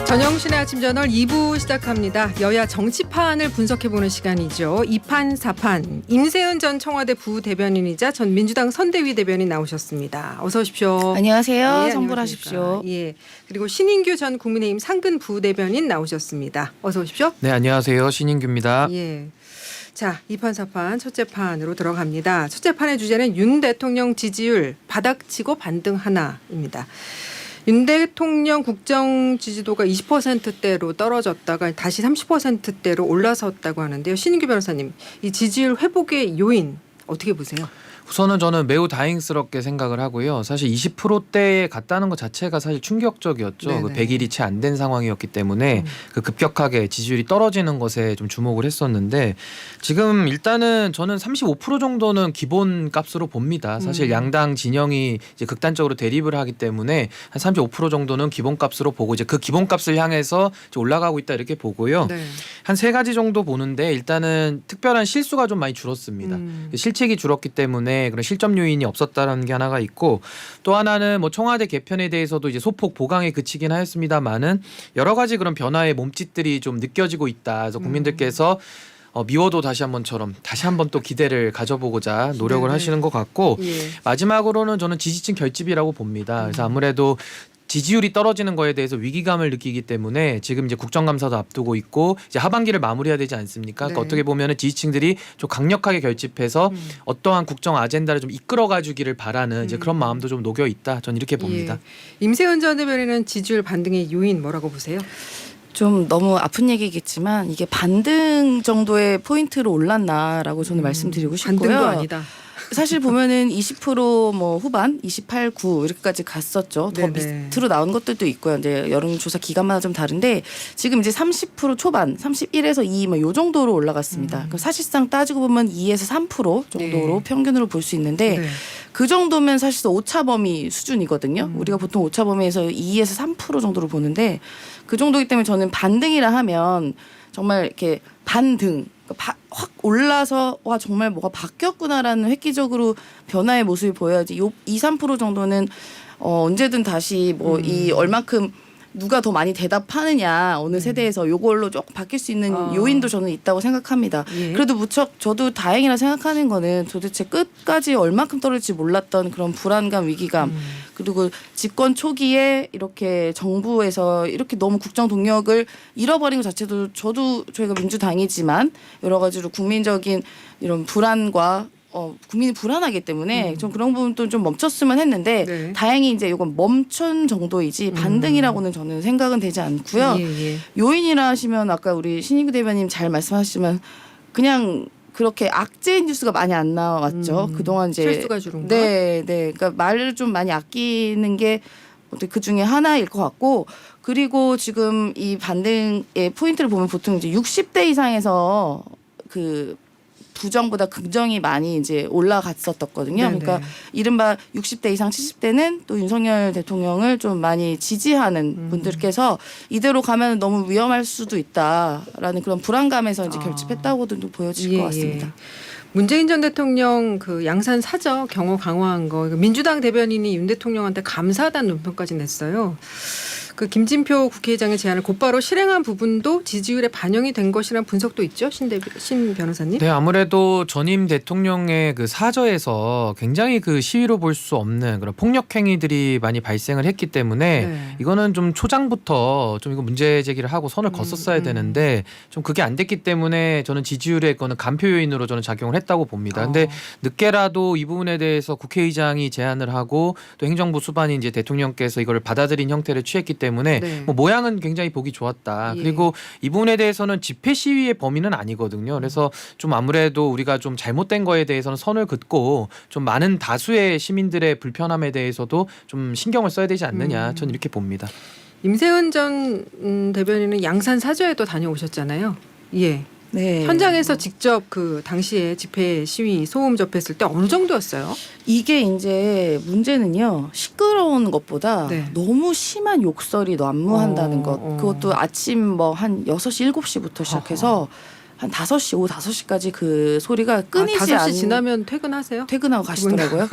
전영신의 아침 저널 2부 시작합니다. 여야 정치판을 분석해보는 시간이죠. 2판 4판 임세은 전 청와대 부대변인이자 전 민주당 선대위 대변인 나오셨습니다. 어서 오십시오. 안녕하세요. 예, 성불하십시오. 예. 그리고 신인규 전 국민의힘 상근 부대변인 나오셨습니다. 어서 오십시오. 네, 안녕하세요. 신인규입니다. 예. 자, 2판 4판 첫째 판으로 들어갑니다. 첫째 판의 주제는 윤 대통령 지지율 바닥치고 반등하나입니다. 윤 대통령 국정 지지도가 20%대로 떨어졌다가 다시 30%대로 올라섰다고 하는데요. 신인규 변호사님, 이 지지율 회복의 요인 어떻게 보세요? 우선은 저는 매우 다행스럽게 생각을 하고요. 사실 20%대에 갔다는 것 자체가 사실 충격적이었죠. 그 100일이 채 안 된 상황이었기 때문에 그 급격하게 지지율이 떨어지는 것에 좀 주목을 했었는데 지금 일단은 저는 35% 정도는 기본 값으로 봅니다. 사실 양당 진영이 이제 극단적으로 대립을 하기 때문에 한 35% 정도는 기본 값으로 보고 이제 그 기본 값을 향해서 이제 올라가고 있다 이렇게 보고요. 네. 한 세 가지 정도 보는데 일단은 특별한 실수가 좀 많이 줄었습니다. 실책이 줄었기 때문에 그런 실점 요인이 없었다는 게 하나가 있고 또 하나는 뭐 청와대 개편에 대해서도 이제 소폭 보강에 그치긴 하였습니다만은 여러 가지 그런 변화의 몸짓들이 좀 느껴지고 있다. 그래서 국민들께서 미워도 다시 한번 또 기대를 가져보고자 노력을 하시는 것 같고 마지막으로는 저는 지지층 결집이라고 봅니다. 그래서 아무래도 지지율이 떨어지는 거에 대해서 위기감을 느끼기 때문에 지금 이제 국정감사도 앞두고 있고 이제 하반기를 마무리해야 되지 않습니까? 그러니까 어떻게 보면은 지지층들이 좀 강력하게 결집해서 어떠한 국정 아젠다를 좀 이끌어가 주기를 바라는 이제 그런 마음도 좀 녹여 있다. 저는 이렇게 봅니다. 예. 임세은 전 대변인은 지지율 반등의 요인 뭐라고 보세요? 좀 너무 아픈 얘기겠지만 이게 반등 정도의 포인트로 올랐나라고 저는 말씀드리고 싶고요. 반등도 아니다. 사실 보면은 20% 후반, 28, 9 이렇게까지 갔었죠. 더 밑으로 나온 것들도 있고요. 이제 여론조사 기간마다 좀 다른데 지금 이제 30% 초반, 31에서 2 뭐 요 정도로 올라갔습니다. 그럼 사실상 따지고 보면 2에서 3% 정도로 평균으로 볼 수 있는데 그 정도면 사실상 오차 범위 수준이거든요. 우리가 보통 오차 범위에서 2에서 3% 정도로 보는데 그 정도이기 때문에 저는 반등이라 하면 정말 이렇게 반등 확 올라서 와 정말 뭐가 바뀌었구나라는 획기적으로 변화의 모습이 보여야지. 요 2, 3% 정도는 언제든 다시 뭐 이 얼만큼 누가 더 많이 대답하느냐 어느 세대에서 요걸로 조금 바뀔 수 있는 요인도 저는 있다고 생각합니다. 그래도 무척 저도 다행이라 생각하는 거는 도대체 끝까지 얼만큼 떨어질지 몰랐던 그런 불안감, 위기감 그리고 집권 초기에 이렇게 정부에서 이렇게 너무 국정 동력을 잃어버린 것 자체도 저희가 민주당이지만 여러 가지로 국민적인 이런 불안과 국민이 불안하기 때문에 좀 그런 부분도 좀 멈췄으면 했는데 다행히 이제 이건 멈춘 정도이지 반등이라고는 저는 생각은 되지 않고요. 요인이라 하시면 아까 우리 신인규 대변인 잘 말씀하시지만 그냥 그렇게 악재인 뉴스가 많이 안 나왔죠. 그동안 이제 실수가 줄은 거. 네. 그러니까 말을 좀 많이 아끼는 게 그 중에 하나일 것 같고 그리고 지금 이 반등의 포인트를 보면 보통 이제 60대 이상에서 그 부정보다 긍정이 많이 이제 올라갔었거든요. 그러니까 이른바 60대 이상 70대는 또 윤석열 대통령을 좀 많이 지지하는 분들께서 이대로 가면 너무 위험할 수도 있다라는 그런 불안감에서 이제 결집했다고도 보여질 것 같습니다. 문재인 전 대통령 그 양산 사저 경호 강화한 거 민주당 대변인이 윤 대통령한테 감사하다는 논평까지 냈어요. 그 김진표 국회의장의 제안을 곧바로 실행한 부분도 지지율에 반영이 된 것이라는 분석도 있죠, 신 변호사님? 네, 아무래도 전임 대통령의 그 사저에서 굉장히 그 시위로 볼 수 없는 그런 폭력 행위들이 많이 발생을 했기 때문에 이거는 좀 초장부터 좀 이거 문제 제기를 하고 선을 걷었어야 되는데 좀 그게 안 됐기 때문에 저는 지지율에 거는 간표 요인으로 저는 작용을 했다고 봅니다. 근데 늦게라도 이 부분에 대해서 국회의장이 제안을 하고 또 행정부 수반이 이제 대통령께서 이걸 받아들인 형태를 취했기 때문에 뭐 모양은 굉장히 보기 좋았다. 그리고 이 부분에 대해서는 집회 시위의 범위는 아니거든요. 그래서 좀 아무래도 우리가 좀 잘못된 거에 대해서는 선을 긋고 좀 많은 다수의 시민들의 불편함에 대해서도 좀 신경을 써야 되지 않느냐. 저는 이렇게 봅니다. 임세은 전 대변인은 양산 사저에도 다녀오셨잖아요. 예. 네. 현장에서 직접 그 당시에 집회 시위 소음 접했을 때 어느 정도였어요? 이게 이제 문제는요. 시끄러운 것보다 너무 심한 욕설이 난무한다는 것. 그것도 아침 뭐 한 6시, 7시부터 시작해서 한 5시, 오후 5시까지 그 소리가 끊이지 5시 지나면 퇴근하세요? 퇴근하고 가시더라고요.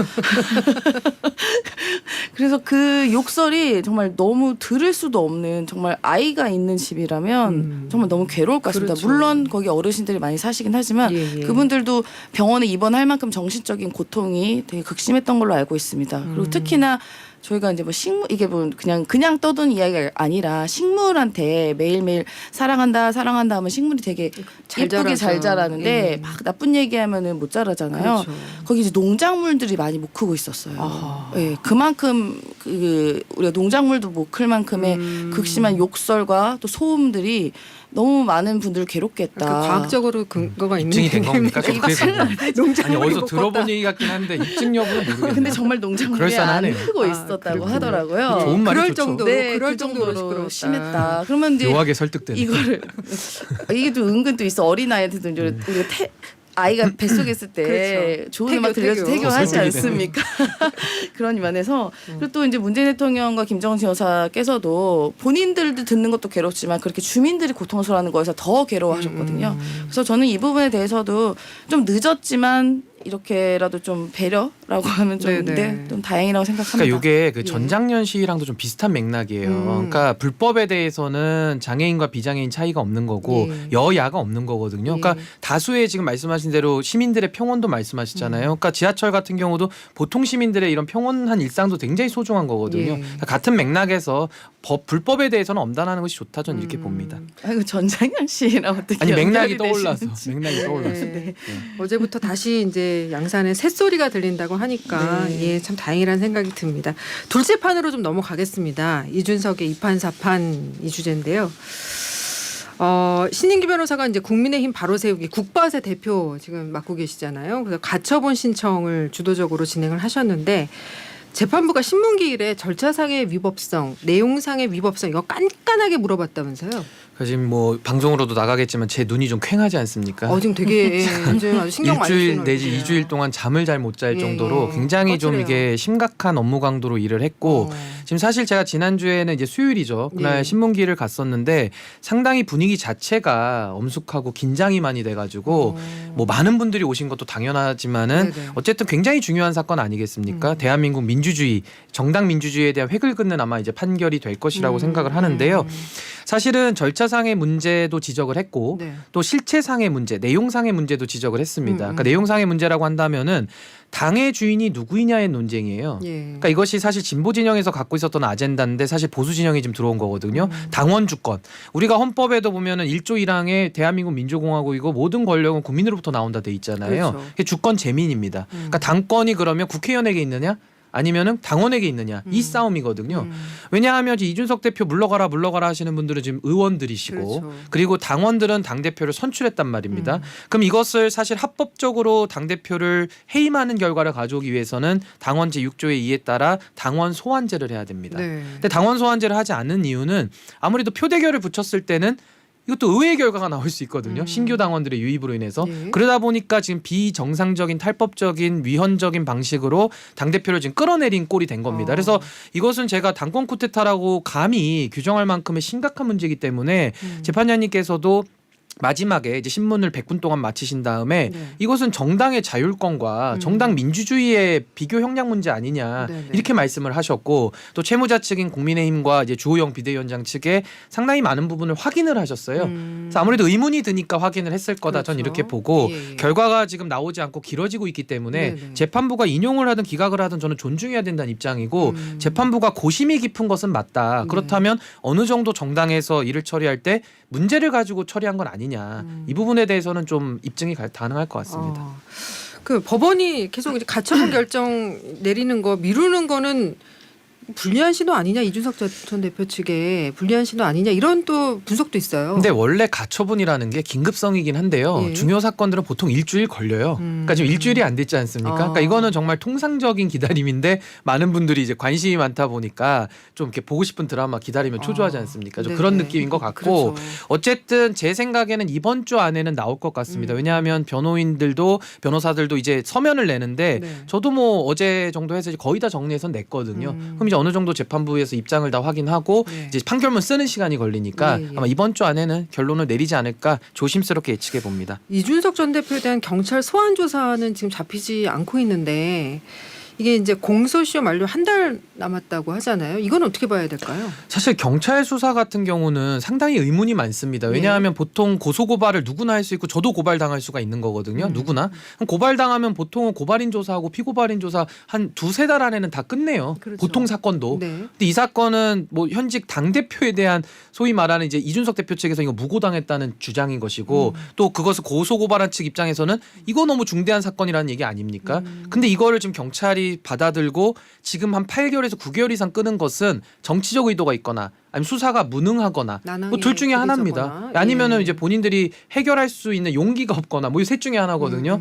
그래서 그 욕설이 정말 너무 들을 수도 없는, 정말 아이가 있는 집이라면 정말 너무 괴로울 것 같습니다. 그렇죠. 물론 거기 어르신들이 많이 사시긴 하지만 예, 예. 그분들도 병원에 입원할 만큼 정신적인 고통이 되게 극심했던 걸로 알고 있습니다. 그리고 특히나 저희가 이제 뭐 식물, 이게 뭐 그냥 떠도는 이야기가 아니라 식물한테 매일매일 사랑한다 하면 식물이 되게 잘 예쁘게 잘 자라죠. 자라는데 예. 막 나쁜 얘기하면은 못 자라잖아요. 그렇죠. 거기 이제 농작물들이 많이 못 크고 있었어요. 아하. 예, 그만큼 그 우리가 농작물도 못 클 만큼의 극심한 욕설과 또 소음들이 너무 많은 분들을 괴롭게 했다. 과학적으로 근거가 있는 입증이 된 겁니까? 이거 아니 농작물이 어디서 못 들어본 컸다. 얘기 같긴 한데 입증 여부는 모르겠네요. 근데 정말 농작물이 안 그럴싸하네요. 크고 있었다고 그렇군요. 하더라고요. 좋은 말이 그럴 좋죠. 정도로 네, 그럴 그 정도로 정도로 시끄러웠다. 심했다. 그러면 이제 묘하게 설득되는. 이거를 이게 좀 은근 또 있어. 어린 아이한테도 이제 우리가 아이가 뱃속에 있을 때 그렇죠. 좋은 태교, 음악 들려서 태교. 태교하지 설득이 않습니까? 그런 면에서 그리고 또 이제 문재인 대통령과 김정은 여사께서도 본인들도 듣는 것도 괴롭지만 그렇게 주민들이 고통스러워하는 거에서 더 괴로워하셨거든요. 그래서 저는 이 부분에 대해서도 좀 늦었지만 이렇게라도 좀 배려라고 하면 좀, 네네. 네, 좀 다행이라고 생각합니다. 그러니까 이게 그 예. 전장년 시위랑도 좀 비슷한 맥락이에요. 그러니까 불법에 대해서는 장애인과 비장애인 차이가 없는 거고 예. 여야가 없는 거거든요. 그러니까 예. 다수의 지금 말씀하신 대로 시민들의 평온도 말씀하시잖아요. 그러니까 지하철 같은 경우도 보통 시민들의 이런 평온한 일상도 굉장히 소중한 거거든요. 예. 그러니까 같은 맥락에서 불법에 대해서는 엄단하는 것이 좋다 저는 이렇게 봅니다. 아이고 전장현 씨랑 어떻게 아니 맥락이 연결이 떠올라서 되시는지. 맥락이 떠올라서. 네. 어제부터 다시 이제 양산에 새소리가 들린다고 하니까 네. 예, 참 다행이라는 생각이 듭니다. 둘째 판으로 좀 넘어가겠습니다. 이준석의 2판 4판 이 주제인데요. 신인기 변호사가 이제 국민의힘 바로 세우기 국바세 대표 지금 맡고 계시잖아요. 그래서 가처분 신청을 주도적으로 진행을 하셨는데 재판부가 신문기일에 절차상의 위법성, 내용상의 위법성 이거 깐깐하게 물어봤다면서요? 그래서 지금 뭐 방송으로도 나가겠지만 제 눈이 좀 퀭하지 않습니까? 지금 되게 예, 요즘 아주 신경 많이 일주일 쓰는 내지 얼굴이에요. 2주일 동안 잠을 잘 못 잘 예, 정도로 예. 굉장히 좀 거칠해요. 이게 심각한 업무 강도로 일을 했고 지금 사실 제가 지난주에는 이제 수요일이죠. 그날 예. 신문기를 갔었는데 상당히 분위기 자체가 엄숙하고 긴장이 많이 돼가지고 뭐 많은 분들이 오신 것도 당연하지만은 네네. 어쨌든 굉장히 중요한 사건 아니겠습니까? 대한민국 민주주의, 정당 민주주의에 대한 획을 긋는 아마 이제 판결이 될 것이라고 생각을 하는데요. 사실은 절차상의 문제도 지적을 했고 네. 또 실체상의 문제, 내용상의 문제도 지적을 했습니다. 그러니까 내용상의 문제라고 한다면은 당의 주인이 누구이냐의 논쟁이에요. 예. 그러니까 이것이 사실 진보 진영에서 갖고 있었던 아젠다인데 사실 보수 진영이 지금 들어온 거거든요. 당원 주권. 우리가 헌법에도 보면은 1조 1항에 대한민국 민주공화국이고 모든 권력은 국민으로부터 나온다 돼 있잖아요. 그렇죠. 그게 주권 재민입니다. 그러니까 당권이 그러면 국회의원에게 있느냐? 아니면은 당원에게 있느냐 이 싸움이거든요. 왜냐하면 이준석 대표 물러가라 하시는 분들은 지금 의원들이시고 그렇죠. 그리고 당원들은 당 대표를 선출했단 말입니다. 그럼 이것을 사실 합법적으로 당 대표를 해임하는 결과를 가져오기 위해서는 당원 제6조의 2에 따라 당원 소환제를 해야 됩니다. 네. 근데 당원 소환제를 하지 않는 이유는 아무래도 표대결을 붙였을 때는 이것도 의외의 결과가 나올 수 있거든요. 신규 당원들의 유입으로 인해서. 예. 그러다 보니까 지금 비정상적인 탈법적인 위헌적인 방식으로 당대표를 지금 끌어내린 꼴이 된 겁니다. 그래서 이것은 제가 당권 쿠데타라고 감히 규정할 만큼의 심각한 문제이기 때문에 재판장님께서도 마지막에 이제 신문을 100분 동안 마치신 다음에 네. 이것은 정당의 자율권과 정당 민주주의의 비교 형량 문제 아니냐 네네. 이렇게 말씀을 하셨고 또 채무자 측인 국민의힘과 이제 주호영 비대위원장 측에 상당히 많은 부분을 확인을 하셨어요. 그래서 아무래도 의문이 드니까 확인을 했을 거다 전 그렇죠. 이렇게 보고 예. 결과가 지금 나오지 않고 길어지고 있기 때문에 네네. 재판부가 인용을 하든 기각을 하든 저는 존중해야 된다는 입장이고 재판부가 고심이 깊은 것은 맞다. 네. 그렇다면 어느 정도 정당에서 일을 처리할 때 문제를 가지고 처리한 건 아니냐. 이 부분에 대해서는 좀 입증이 가능할 것 같습니다. 그 법원이 계속 이제 가처분 결정 내리는 거 미루는 거는 불리한 신호 아니냐 이준석 전 대표 측에 불리한 신호 아니냐 이런 또 분석도 있어요. 근데 원래 가처분이라는 게 긴급성이긴 한데요. 예. 중요 사건들은 보통 일주일 걸려요. 그러니까 지금 일주일이 안 됐지 않습니까? 그러니까 이거는 정말 통상적인 기다림인데 많은 분들이 이제 관심이 많다 보니까 좀 이렇게 보고 싶은 드라마 기다리면 초조하지 않습니까? 좀 네네. 그런 느낌인 것 같고 그렇죠. 어쨌든 제 생각에는 이번 주 안에는 나올 것 같습니다. 왜냐하면 변호사들도 이제 서면을 내는데 네. 저도 뭐 어제 정도 해서 거의 다 정리해서 냈거든요. 그럼 이제 이제 어느 정도 재판부에서 입장을 다 확인하고 네. 이제 판결문 쓰는 시간이 걸리니까 예, 예. 아마 이번 주 안에는 결론을 내리지 않을까 조심스럽게 예측해 봅니다. 이준석 전 대표에 대한 경찰 소환 조사는 지금 잡히지 않고 있는데 이게 이제 공소시효 만료 한 달 남았다고 하잖아요. 이건 어떻게 봐야 될까요? 사실 경찰 수사 같은 경우는 상당히 의문이 많습니다. 왜냐하면 보통 고소고발을 누구나 할 수 있고 저도 고발당할 수가 있는 거거든요. 누구나. 그럼 고발당하면 보통은 고발인 조사하고 피고발인 조사 한 두세 달 안에는 다 끝내요. 그렇죠. 보통 사건도. 네. 근데 이 사건은 뭐 현직 당대표에 대한 소위 말하는 이제 이준석 대표 측에서 이거 무고당했다는 주장인 것이고 또 그것을 고소고발한 측 입장에서는 이거 너무 중대한 사건이라는 얘기 아닙니까? 근데 이거를 지금 경찰이 받아들고 지금 한 8개월에서 9개월 이상 끄는 것은 정치적 의도가 있거나 아니면 수사가 무능하거나 뭐 둘 중에 하나입니다. 아니면은 이제 본인들이 해결할 수 있는 용기가 없거나 뭐 이 셋 중에 하나거든요.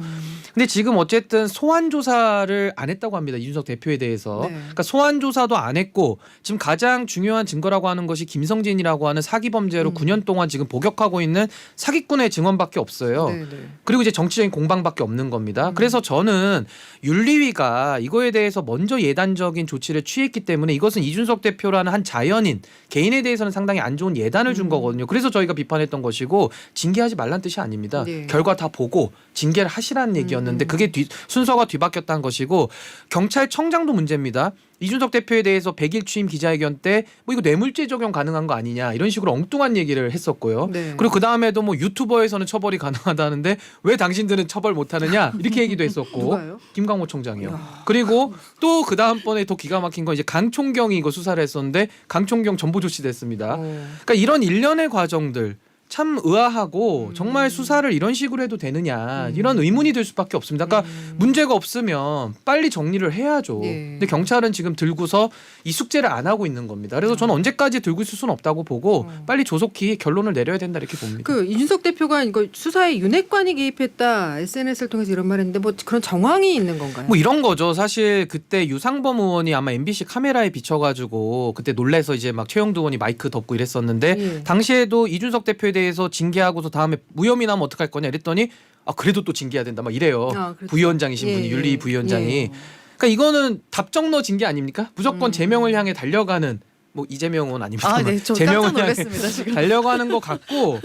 근데 지금 어쨌든 소환 조사를 안 했다고 합니다. 이준석 대표에 대해서. 네. 그러니까 소환 조사도 안 했고 지금 가장 중요한 증거라고 하는 것이 김성진이라고 하는 사기 범죄로 9년 동안 지금 복역하고 있는 사기꾼의 증언밖에 없어요. 네, 네. 그리고 이제 정치적인 공방밖에 없는 겁니다. 그래서 저는 윤리위가 이거에 대해서 먼저 예단적인 조치를 취했기 때문에 이것은 이준석 대표라는 한 자연인 개인에 대해서는 상당히 안 좋은 예단을 준 거거든요. 그래서 저희가 비판했던 것이고 징계하지 말란 뜻이 아닙니다. 네. 결과 다 보고 징계를 하시라는 얘기였는데 그게 순서가 뒤바뀌었다는 것이고 경찰청장도 문제입니다. 이준석 대표에 대해서 100일 취임 기자회견 때 뭐 이거 뇌물죄 적용 가능한 거 아니냐 이런 식으로 엉뚱한 얘기를 했었고요. 네. 그리고 그 다음에도 뭐 유튜버에서는 처벌이 가능하다는데 왜 당신들은 처벌 못하느냐 이렇게 얘기도 했었고 누가요? 김광호 총장이요. 그리고 또 그 다음번에 더 기가 막힌 건 이제 강총경이 이거 수사를 했었는데 강총경 전보 조치됐습니다. 그러니까 이런 일련의 과정들 참 의아하고 정말 수사를 이런 식으로 해도 되느냐 이런 의문이 들 수밖에 없습니다. 그러니까 문제가 없으면 빨리 정리를 해야죠. 예. 근데 경찰은 지금 들고서 이 숙제를 안 하고 있는 겁니다. 그래서 저는 언제까지 들고 있을 수는 없다고 보고 빨리 조속히 결론을 내려야 된다 이렇게 봅니다. 그 이준석 대표가 이거 수사에 윤핵관이 개입했다 SNS를 통해서 이런 말했는데 뭐 그런 정황이 있는 건가요? 뭐 이런 거죠. 사실 그때 유상범 의원이 아마 MBC 카메라에 비춰가지고 그때 놀래서 이제 막 최영두 의원이 마이크 덮고 이랬었는데 예. 당시에도 이준석 대표에 대해서 징계하고서 다음에 무혐의 나면 어떡할 거냐 이랬더니 아 그래도 또 징계해야 된다 막 이래요. 아, 그렇죠. 부위원장이신 분이 예, 윤리 예. 부위원장이. 예. 그러니까 이거는 답정너 징계 아닙니까? 무조건 제명을 향해 달려가는 뭐 이재명은 아닙니다만 아, 네, 저 제명을 깜짝 향해 놀랐습니다 지금. 달려가는 것 같고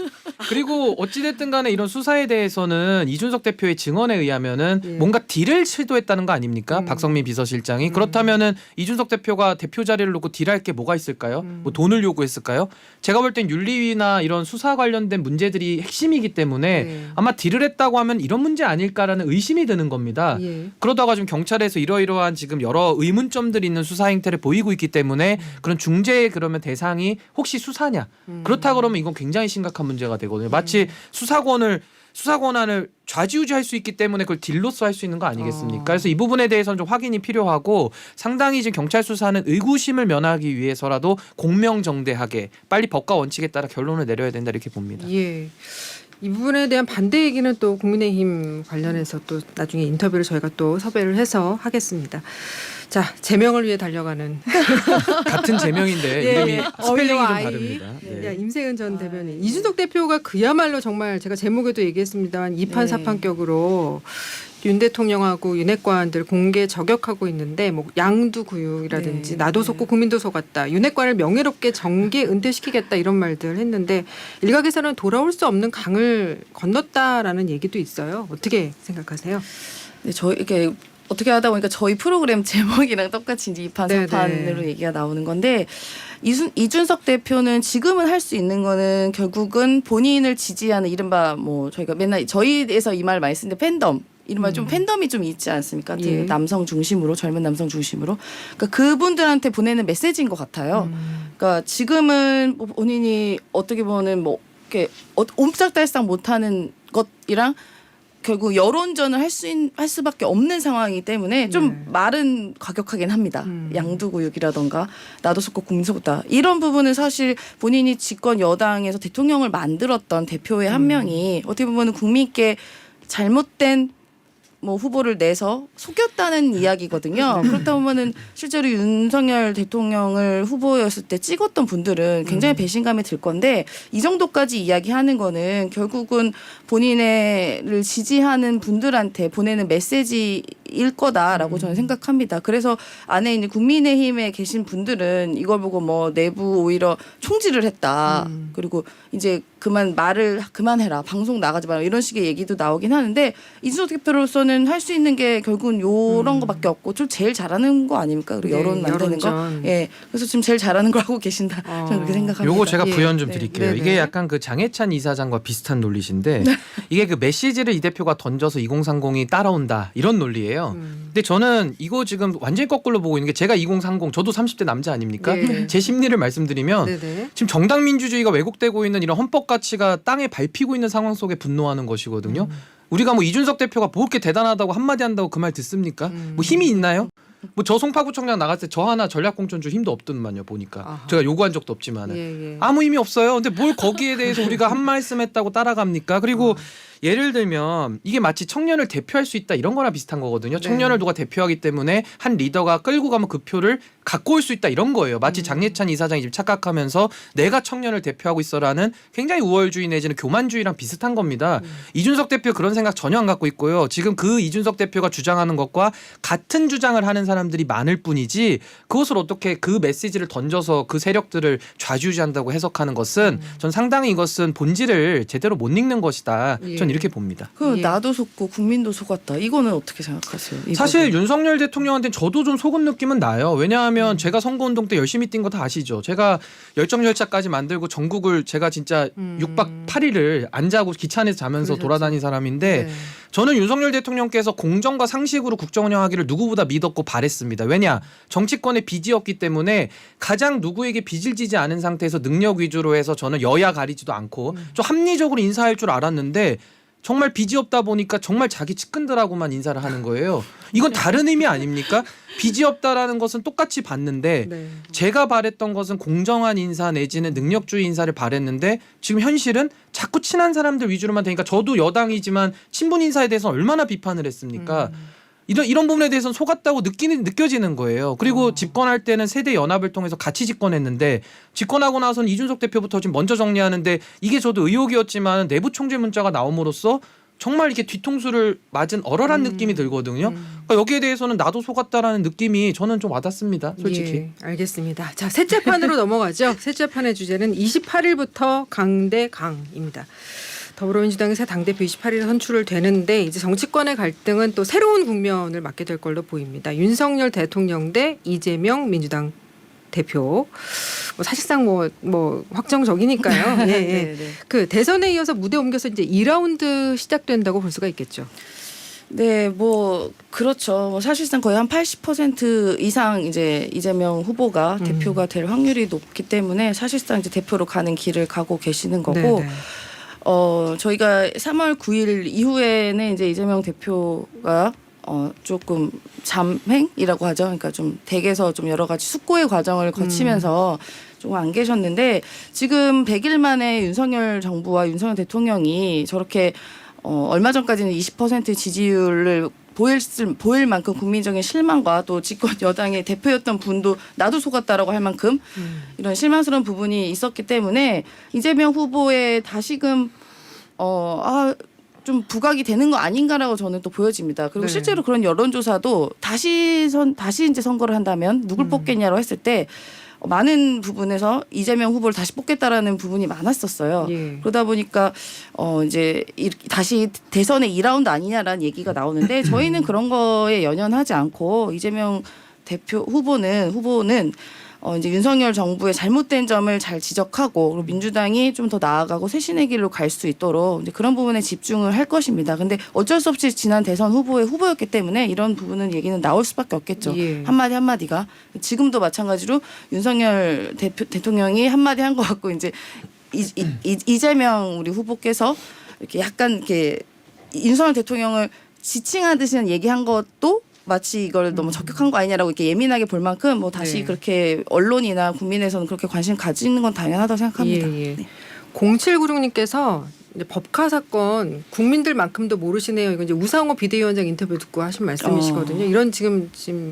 그리고 어찌됐든 간에 이런 수사에 대해서는 이준석 대표의 증언에 의하면은 예. 뭔가 딜을 시도했다는 거 아닙니까? 박성민 비서실장이. 그렇다면은 이준석 대표가 대표 자리를 놓고 딜할 게 뭐가 있을까요? 뭐 돈을 요구했을까요? 제가 볼 땐 윤리위나 이런 수사 관련된 문제들이 핵심이기 때문에 네. 아마 딜을 했다고 하면 이런 문제 아닐까라는 의심이 드는 겁니다. 예. 그러다가 지금 경찰에서 이러이러한 지금 여러 의문점들이 있는 수사 행태를 보이고 있기 때문에 그런 중재의 그러면 대상이 혹시 수사냐? 그렇다 그러면 이건 굉장히 심각한 문제가 되거든요. 마치 수사 권한을 좌지우지할 수 있기 때문에 그걸 딜로써 할 수 있는 거 아니겠습니까? 그래서 이 부분에 대해서는 좀 확인이 필요하고 상당히 지금 경찰 수사는 의구심을 면하기 위해서라도 공명정대하게 빨리 법과 원칙에 따라 결론을 내려야 된다 이렇게 봅니다. 예. 이 부분에 대한 반대 얘기는 또 국민의힘 관련해서 또 나중에 인터뷰를 저희가 또 섭외를 해서 하겠습니다. 자, 제명을 위해 달려가는 같은 제명인데 이름이 스펠링이 좀 어이와 아이. 다릅니다. 야, 임세은 전 대변인. 이준석 대표가 그야말로 정말 제가 제목에도 얘기했습니다만 이판사판격으로 윤 대통령하고 윤핵관들 공개 저격하고 있는데 뭐 양두구육이라든지 네. 나도 속고 국민도 속았다. 윤핵관을 명예롭게 정계 은퇴시키겠다 이런 말들 했는데 일각에서는 돌아올 수 없는 강을 건넜다라는 얘기도 있어요. 어떻게 생각하세요? 네, 저희 이렇게 어떻게 하다 보니까 저희 프로그램 제목이랑 똑같이 이제 이판사판으로 얘기가 나오는 건데 이준석 대표는 지금은 할 수 있는 거는 결국은 본인을 지지하는 이른바 뭐 저희가 맨날 저희에서 이 말 많이 쓰는데 팬덤 이른바 좀 팬덤이 좀 있지 않습니까? 예. 남성 중심으로 젊은 남성 중심으로 그러니까 그분들한테 보내는 메시지인 것 같아요. 그러니까 지금은 뭐 본인이 어떻게 보면 뭐 이렇게 옴짝달싹 못하는 것이랑 결국 여론전을 할 수밖에 없는 상황이기 때문에 좀 말은 과격하긴 합니다. 양두구육이라던가 나도 속고 국민 속다 이런 부분은 사실 본인이 집권 여당에서 대통령을 만들었던 대표의 한 명이 어떻게 보면 국민께 잘못된 뭐 후보를 내서 속였다는 이야기거든요. 그렇다 보면은 실제로 윤석열 대통령을 후보였을 때 찍었던 분들은 굉장히 배신감이 들 건데 이 정도까지 이야기하는 거는 결국은 본인을 지지하는 분들한테 보내는 메시지일 거다라고 저는 생각합니다. 그래서 안에 있는 국민의힘에 계신 분들은 이걸 보고 뭐 내부 오히려 총질을 했다. 그리고 이제 말을 그만해라. 방송 나가지 마라. 이런 식의 얘기도 나오긴 하는데 이준석 대표로서는 할 수 있는 게 결국은 요런 거밖에 없고 좀 제일 잘하는 거 아닙니까? 그리고 여론 만드는 거. 예. 그래서 지금 제일 잘하는 걸 하고 계신다. 저는 그렇게 생각합니다. 요거 제가 부연 좀 네. 드릴게요. 네네. 이게 약간 그 장해찬 이사장과 비슷한 논리신데 이게 그 메시지를 이 대표가 던져서 2030이 따라온다 이런 논리예요. 근데 저는 이거 지금 완전히 거꾸로 보고 있는 게 제가 2030 저도 30대 남자 아닙니까? 네. 제 심리를 말씀드리면 네네. 지금 정당 민주주의가 왜곡되고 있는 이런 헌법 가치가 땅에 밟히고 있는 상황 속에 분노하는 것이거든요. 우리가 뭐 이준석 대표가 뭐 이렇게 대단하다고 한마디 한다고 그 말 듣습니까? 뭐 힘이 있나요? 뭐 저 송파구청장 나갔을 때 저 하나 전략공천 줄 힘도 없더만요 보니까. 아하. 제가 요구한 적도 없지만은 예, 예. 아무 힘이 없어요. 근데 뭘 거기에 대해서 우리가 한 말씀 했다고 따라갑니까? 그리고 예를 들면 이게 마치 청년을 대표할 수 있다 이런 거나 비슷한 거거든요. 청년을 누가 대표하기 때문에 한 리더가 끌고 가면 그 표를 갖고 올 수 있다 이런 거예요. 마치 장예찬 이사장이 지금 착각하면서 내가 청년을 대표하고 있어라는 굉장히 우월주의 내지는 교만주의랑 비슷한 겁니다. 이준석 대표 그런 생각 전혀 안 갖고 있고요. 지금 그 이준석 대표가 주장하는 것과 같은 주장을 하는 사람들이 많을 뿐이지 그것을 어떻게 그 메시지를 던져서 그 세력들을 좌지우지한다고 해석하는 것은 전 상당히 이것은 본질을 제대로 못 읽는 것이다. 예. 전 이렇게 봅니다. 그 예. 나도 속고 국민도 속았다. 이거는 어떻게 생각하세요? 이 사실 부분? 윤석열 대통령한테는 저도 좀 속은 느낌은 나요. 왜냐하면 제가 선거운동 때 열심히 뛴 거 다 아시죠. 제가 열정열차까지 만들고 전국을 제가 진짜 6박 8일을 안 자고 기차 안에서 자면서 그러셨죠. 돌아다닌 사람인데 네. 저는 윤석열 대통령께서 공정과 상식으로 국정 운영하기를 누구보다 믿었고 바랬습니다. 왜냐? 정치권에 빚이 없기 때문에 가장 누구에게 빚을 지지 않은 상태에서 능력 위주로 해서 저는 여야 가리지도 않고 좀 합리적으로 인사할 줄 알았는데 정말 빚이 없다 보니까 정말 자기 측근들하고만 인사를 하는 거예요. 이건 다른 의미 아닙니까? 빚이 없다라는 것은 똑같이 봤는데 네. 제가 바랬던 것은 공정한 인사 내지는 능력주의 인사를 바랬는데 지금 현실은 자꾸 친한 사람들 위주로만 되니까 저도 여당이지만 친분 인사에 대해서 얼마나 비판을 했습니까? 이런 부분에 대해서는 속았다고 느껴지는 거예요. 그리고 집권할 때는 세대 연합을 통해서 같이 집권했는데 집권하고 나서는 이준석 대표부터 지금 먼저 정리하는데 이게 저도 의혹이었지만 내부 총재 문자가 나옴으로써 정말 이렇게 뒤통수를 맞은 얼얼한 느낌이 들거든요. 그러니까 여기에 대해서는 나도 속았다라는 느낌이 저는 좀 와닿습니다. 솔직히. 예, 알겠습니다. 자, 셋째 판으로 넘어가죠. 셋째 판의 주제는 28일부터 강대 강입니다. 더불어민주당이 새 당대표 28일에 선출을 되는데 이제 정치권의 갈등은 또 새로운 국면을 맞게 될 걸로 보입니다. 윤석열 대통령 대 이재명 민주당 대표. 뭐 사실상 뭐 확정적이니까요. 예, 예. 네, 네. 그 대선에 이어서 무대 옮겨서 이제 2라운드 시작된다고 볼 수가 있겠죠. 네, 뭐 그렇죠. 뭐 사실상 거의 한 80% 이상 이제 이재명 후보가 대표가 될 확률이 높기 때문에 사실상 이제 대표로 가는 길을 가고 계시는 거고. 네네. 저희가 3월 9일 이후에는 이제 이재명 대표가 조금 잠행이라고 하죠. 그러니까 좀 댁에서 좀 여러 가지 숙고의 과정을 거치면서 조금 안 계셨는데 지금 100일 만에 윤석열 정부와 윤석열 대통령이 저렇게 얼마 전까지는 20% 지지율을 보일 만큼 국민적인 실망과 또 집권 여당의 대표였던 분도 나도 속았다라고 할 만큼 이런 실망스러운 부분이 있었기 때문에 이재명 후보의 다시금 좀 부각이 되는 거 아닌가라고 저는 또 보여집니다. 그리고 네. 실제로 그런 여론조사도 다시 이제 선거를 한다면 누굴 뽑겠냐고 했을 때 많은 부분에서 이재명 후보를 다시 뽑겠다라는 부분이 많았었어요. 예. 그러다 보니까 이제 다시 대선의 2라운드 아니냐라는 얘기가 나오는데 저희는 그런 거에 연연하지 않고 이재명 대표 후보는 이제 윤석열 정부의 잘못된 점을 잘 지적하고 그리고 민주당이 좀 더 나아가고 쇄신의 길로 갈 수 있도록 이제 그런 부분에 집중을 할 것입니다. 근데 어쩔 수 없이 지난 대선 후보의 후보였기 때문에 이런 부분은 얘기는 나올 수밖에 없겠죠. 예. 한마디 한마디가 지금도 마찬가지로 윤석열 대통령이 한마디 한 것 같고 이제 이재명 우리 후보께서 이렇게 약간 이렇게 윤석열 대통령을 지칭하듯이 얘기한 것도 마치 이걸 너무 적격한 거 아니냐라고 이렇게 예민하게 볼 만큼 뭐 다시 네. 그렇게 언론이나 국민에서는 그렇게 관심 가지는 건 당연하다고 생각합니다. 예, 예. 네. 0796님께서 이제 법카 사건 국민들만큼도 모르시네요. 이건 이제 우상호 비대위원장 인터뷰 듣고 하신 말씀이시거든요. 이런 지금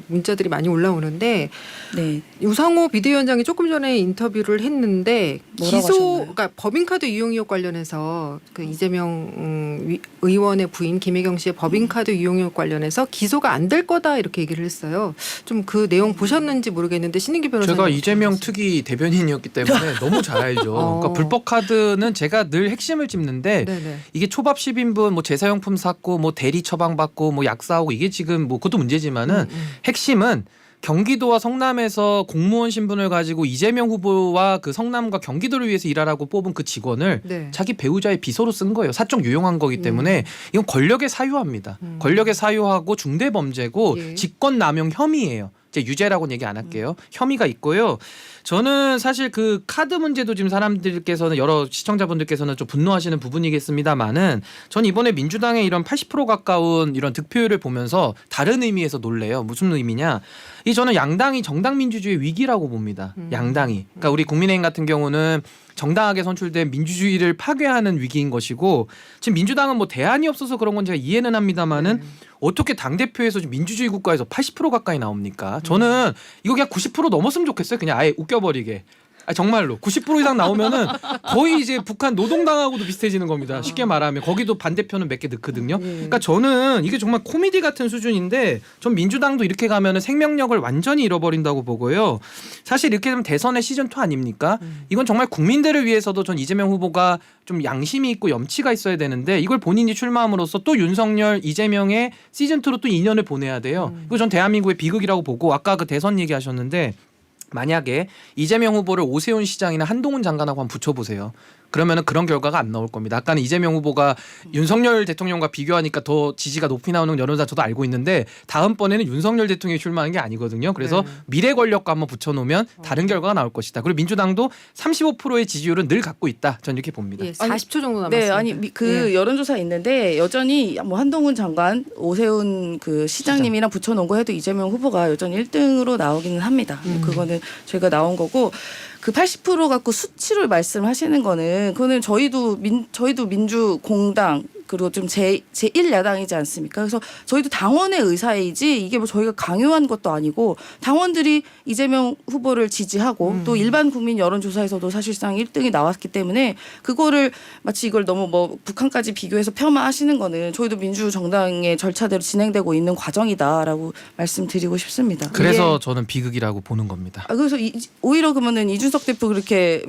문자들이 많이 올라오는데 네. 우상호 비대위원장이 조금 전에 인터뷰를 했는데 뭐라고 하셨나요? 그러니까 법인카드 이용 의혹 관련해서 그 이재명 의원의 부인 김혜경 씨의 법인카드 이용 의혹 관련해서 기소가 안 될 거다 이렇게 얘기를 했어요. 좀 그 내용 보셨는지 모르겠는데 신인기 변호사님. 제가 이재명 특위 대변인이었기 때문에 너무 잘 알죠. 그러니까 불법 카드는 제가 늘 핵심을 짚는데 네네. 이게 초밥 10인분 뭐 제사용품 샀고 뭐 대리 처방받고 뭐 약 사오고 이게 지금 뭐 그것도 문제지만은 핵심은 경기도와 성남에서 공무원 신분을 가지고 이재명 후보와 그 성남과 경기도를 위해서 일하라고 뽑은 그 직원을 네. 자기 배우자의 비서로 쓴 거예요. 사적 유용한 거기 때문에 이건 권력의 사유화입니다. 권력의 사유화고 중대범죄고 예. 직권남용 혐의예요. 이제 유죄라고는 얘기 안 할게요. 혐의가 있고요. 저는 사실 그 카드 문제도 지금 사람들께서는 여러 시청자분들께서는 좀 분노하시는 부분이겠습니다만은 전 이번에 민주당의 이런 80% 가까운 이런 득표율을 보면서 다른 의미에서 놀래요. 무슨 의미냐? 이 저는 양당이 정당 민주주의 위기라고 봅니다. 양당이. 그러니까 우리 국민의힘 같은 경우는 정당하게 선출된 민주주의를 파괴하는 위기인 것이고 지금 민주당은 뭐 대안이 없어서 그런 건 제가 이해는 합니다만은 어떻게 당대표에서 민주주의 국가에서 80% 가까이 나옵니까? 저는 이거 그냥 90% 넘었으면 좋겠어요. 그냥 아예 웃겨버리게. 아, 정말로 90% 이상 나오면은 거의 이제 북한 노동당하고도 비슷해지는 겁니다. 쉽게 말하면 거기도 반대표는 몇 개 넣거든요. 그러니까 저는 이게 정말 코미디 같은 수준인데 전 민주당도 이렇게 가면은 생명력을 완전히 잃어버린다고 보고요. 사실 이렇게 되면 대선의 시즌2 아닙니까? 이건 정말 국민들을 위해서도 전 이재명 후보가 좀 양심이 있고 염치가 있어야 되는데 이걸 본인이 출마함으로써 또 윤석열, 이재명의 시즌2로 또 2년을 보내야 돼요. 이거 전 대한민국의 비극이라고 보고 아까 그 대선 얘기하셨는데 만약에 이재명 후보를 오세훈 시장이나 한동훈 장관하고 한번 붙여보세요. 그러면은 그런 결과가 안 나올 겁니다. 아까는 이재명 후보가 윤석열 대통령과 비교하니까 더 지지가 높이 나오는 여론사 저도 알고 있는데 다음번에는 윤석열 대통령이 출마하는 게 아니거든요. 그래서 미래 권력과 한번 붙여놓으면 다른 결과가 나올 것이다. 그리고 민주당도 35%의 지지율은 늘 갖고 있다. 전 이렇게 봅니다. 예, 40초 정도 남았습니다. 네, 아니 그 여론조사 있는데 여전히 뭐 한동훈 장관, 오세훈 그 시장님이랑 붙여놓은 거 해도 이재명 후보가 여전히 1등으로 나오기는 합니다. 그거는 저희가 나온 거고. 그 80% 갖고 수치를 말씀하시는 거는 그거는 저희도 민주공당 그리고 좀 제1야당이지 않습니까? 그래서 저희도 당원의 의사이지 이게 뭐 저희가 강요한 것도 아니고 당원들이 이재명 후보를 지지하고 또 일반 국민 여론조사에서도 사실상 1등이 나왔기 때문에 그거를 마치 이걸 너무 뭐 북한까지 비교해서 폄하하시는 거는 저희도 민주정당의 절차대로 진행되고 있는 과정이다라고 말씀드리고 싶습니다. 그래서 저는 비극이라고 보는 겁니다. 그래서 오히려 그러면은 이준석 대표 그렇게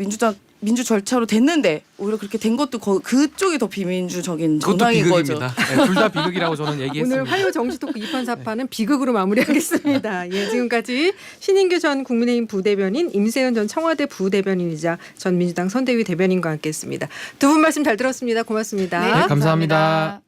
민주 절차로 됐는데 오히려 그렇게 된 것도 그쪽이 더 비민주적인 그것도 정당인 거죠. 비극입니다. 네, 둘 다 비극이라고 저는 얘기했습니다. 오늘 화요 정치 토크 2판 4판은 비극으로 마무리하겠습니다. 예, 지금까지 신인규 전 국민의힘 부대변인, 임세현 전 청와대 부대변인이자 전 민주당 선대위 대변인과 함께했습니다. 두 분 말씀 잘 들었습니다. 고맙습니다. 네, 감사합니다.